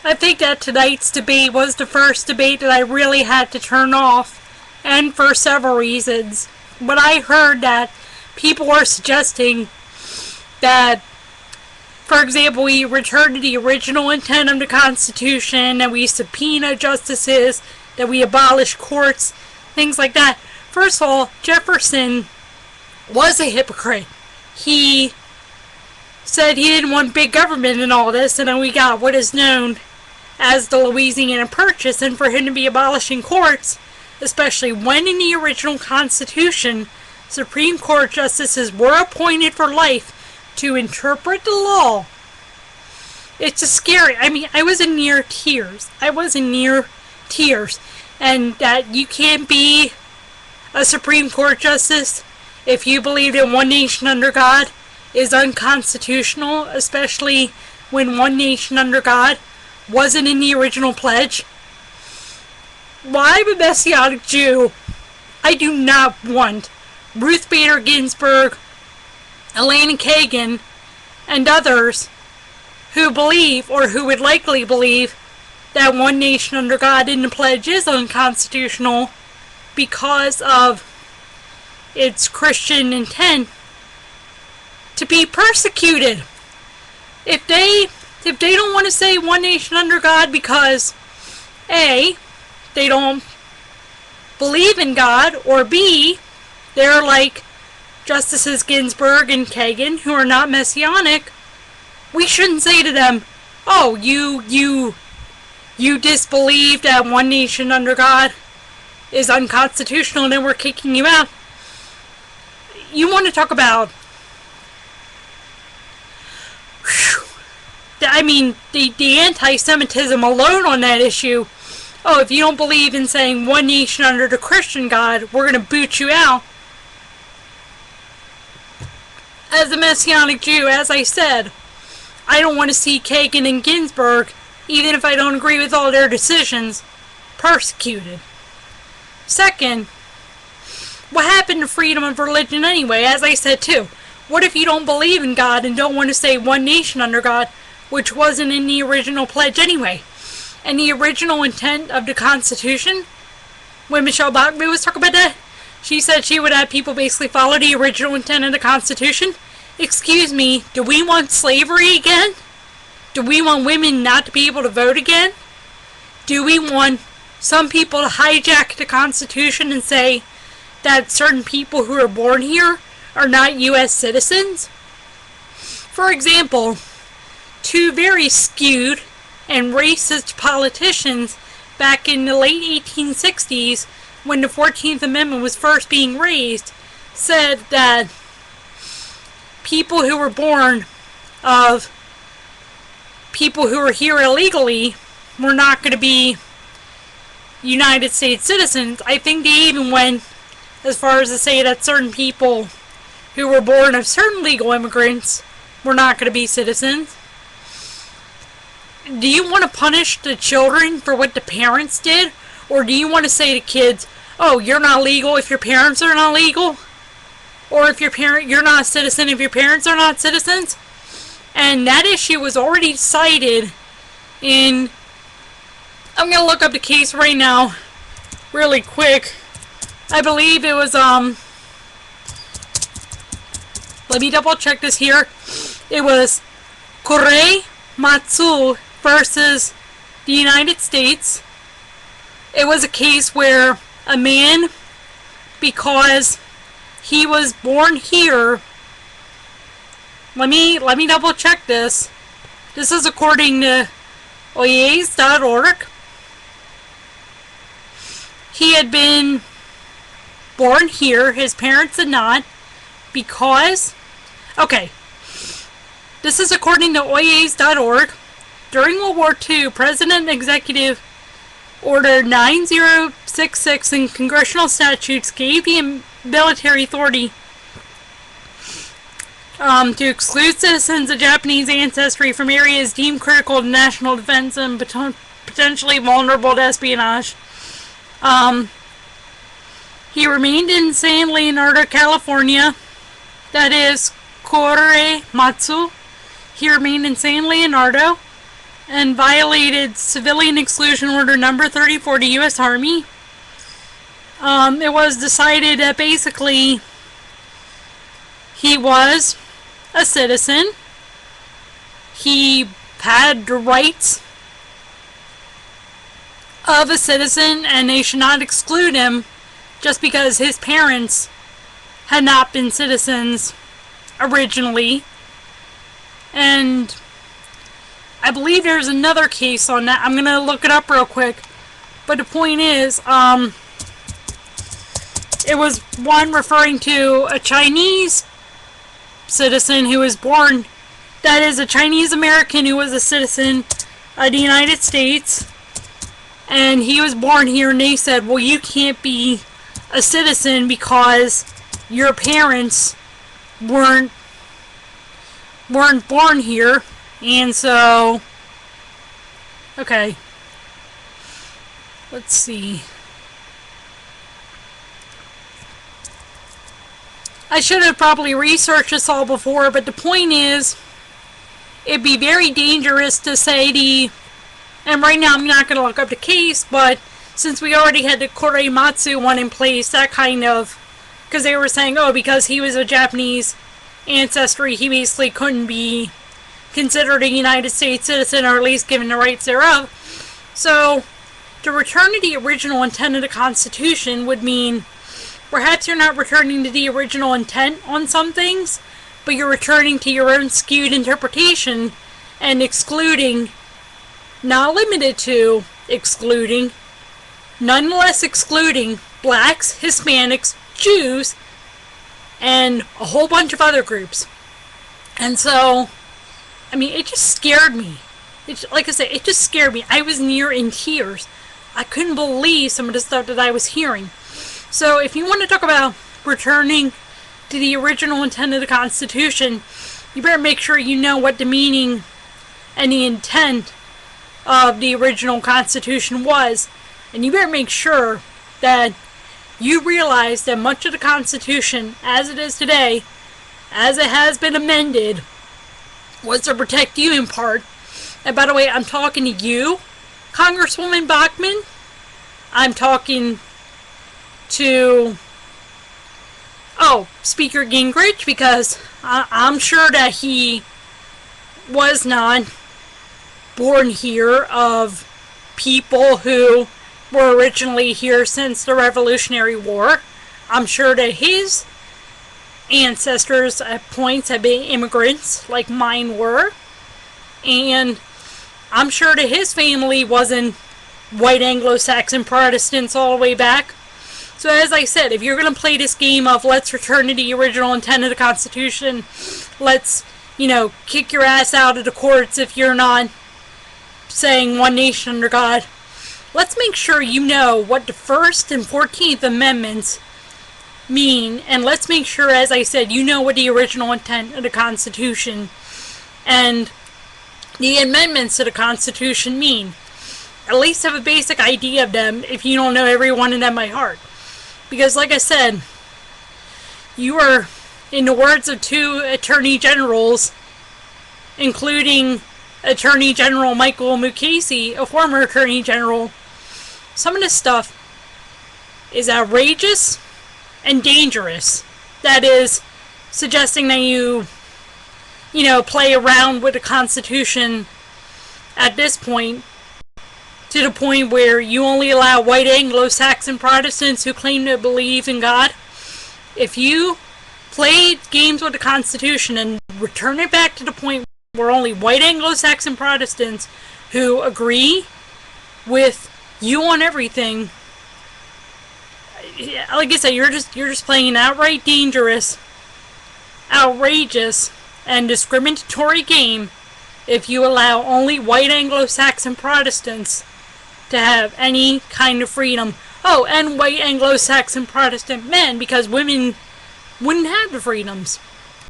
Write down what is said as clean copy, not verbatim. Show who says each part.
Speaker 1: I think that tonight's debate was the first debate that I really had to turn off, and for several reasons. When I heard that people were suggesting that, for example, we return to the original intent of the Constitution, and we subpoena justices, that we abolish courts, things like that. First of all, Jefferson was a hypocrite. He said he didn't want big government and all this, and then we got what is known as the Louisiana Purchase, and for him to be abolishing courts, especially when in the original Constitution, Supreme Court justices were appointed for life to interpret the law. It's just scary. I mean, I was in near tears. And that you can't be a Supreme Court justice if you believe that one nation under God is unconstitutional, especially when one nation under God wasn't in the original pledge. While I'm a Messianic Jew, I do not want Ruth Bader Ginsburg, Elaine Kagan, and others who believe, or who would likely believe, that one nation under God in the pledge is unconstitutional because of its Christian intent, to be persecuted. If they don't want to say one nation under God because A, they don't believe in God, or B, they're like Justices Ginsburg and Kagan, who are not Messianic, we shouldn't say to them, oh, you disbelieve that one nation under God is unconstitutional and then we're kicking you out. You want to talk about, the anti-Semitism alone on that issue. Oh, if you don't believe in saying one nation under the Christian God, we're going to boot you out. As a Messianic Jew, as I said, I don't want to see Kagan and Ginsburg, even if I don't agree with all their decisions, persecuted. Second, what happened to freedom of religion anyway? As I said too, what if you don't believe in God and don't want to say one nation under God, which wasn't in the original pledge anyway? And the original intent of the Constitution, when Michelle Bachmann was talking about that, she said she would have people basically follow the original intent of the Constitution. Excuse me, do we want slavery again? Do we want women not to be able to vote again? Do we want some people to hijack the Constitution and say that certain people who are born here are not U.S. citizens? For example, two very skewed and racist politicians back in the late 1860s, when the 14th Amendment was first being raised, said that people who were born of people who were here illegally were not going to be United States citizens. I think they even went as far as to say that certain people who were born of certain legal immigrants were not going to be citizens. Do you want to punish the children for what the parents did? Or do you want to say to kids, oh, you're not legal if your parents are not legal? Or if you're not a citizen if your parents are not citizens? And that issue was already cited in, I'm going to look up the case right now really quick. I believe it was, let me double check this here. It was Korei Matsu versus the United States. It was a case where a man, because he was born here, let me double check this. This is according to oyes.org. He had been born here, his parents had not, because, okay, this is according to oyes.org. During World War II, President Executive Order 9066 and congressional statutes gave the military authority to exclude citizens of Japanese ancestry from areas deemed critical to national defense and potentially vulnerable to espionage. He remained in San Leonardo, California. That is Korei Matsu. He remained in San Leonardo and violated Civilian Exclusion Order number 34 to U.S. Army. It was decided that basically he was a citizen. He had the rights of a citizen, and they should not exclude him just because his parents had not been citizens originally. And I believe there's another case on that. I'm gonna look it up real quick. But the point is, it was one referring to a Chinese citizen who was born, that is, a Chinese American who was a citizen of the United States, and he was born here, and they said, well, you can't be a citizen because your parents weren't born here. And so, okay, let's see. I should have probably researched this all before, but the point is, it'd be very dangerous to say and right now I'm not going to look up the case, but since we already had the Korematsu one in place, that kind of, because they were saying, oh, because he was of Japanese ancestry, he basically couldn't be considered a United States citizen, or at least given the rights thereof. So, to return to the original intent of the Constitution would mean perhaps you're not returning to the original intent on some things, but you're returning to your own skewed interpretation and excluding, not limited to excluding, nonetheless excluding blacks, Hispanics, Jews, and a whole bunch of other groups. And so, I mean, it just scared me. Like I said, it just scared me. I was near in tears. I couldn't believe some of the stuff that I was hearing. So if you want to talk about returning to the original intent of the Constitution, you better make sure you know what the meaning and the intent of the original Constitution was. And you better make sure that you realize that much of the Constitution, as it is today, as it has been amended, was to protect you in part. And by the way, I'm talking to you, Congresswoman Bachmann. I'm talking to, Speaker Gingrich, because I'm sure that he was not born here of people who were originally here since the Revolutionary War. I'm sure that his ancestors at points have been immigrants like mine were, and I'm sure that his family wasn't white Anglo-Saxon Protestants all the way back. So as I said, if you're going to play this game of let's return to the original intent of the Constitution, let's, kick your ass out of the courts if you're not saying one nation under God, let's make sure you know what the First and 14th Amendments mean, and let's make sure, as I said, you know what the original intent of the Constitution and the amendments to the Constitution mean. At least have a basic idea of them if you don't know every one of them by heart. Because like I said, you are, in the words of two Attorney Generals, including Attorney General Michael Mukasey, a former Attorney General, some of this stuff is outrageous and dangerous. That is, suggesting that you play around with the Constitution at this point, to the point where you only allow white Anglo-Saxon Protestants who claim to believe in God. If you play games with the Constitution and return it back to the point where only white Anglo-Saxon Protestants who agree with you on everything, like I said, you're just playing an outright dangerous, outrageous, and discriminatory game if you allow only white Anglo-Saxon Protestants to have any kind of freedom. Oh, and white Anglo-Saxon Protestant men, because women wouldn't have the freedoms.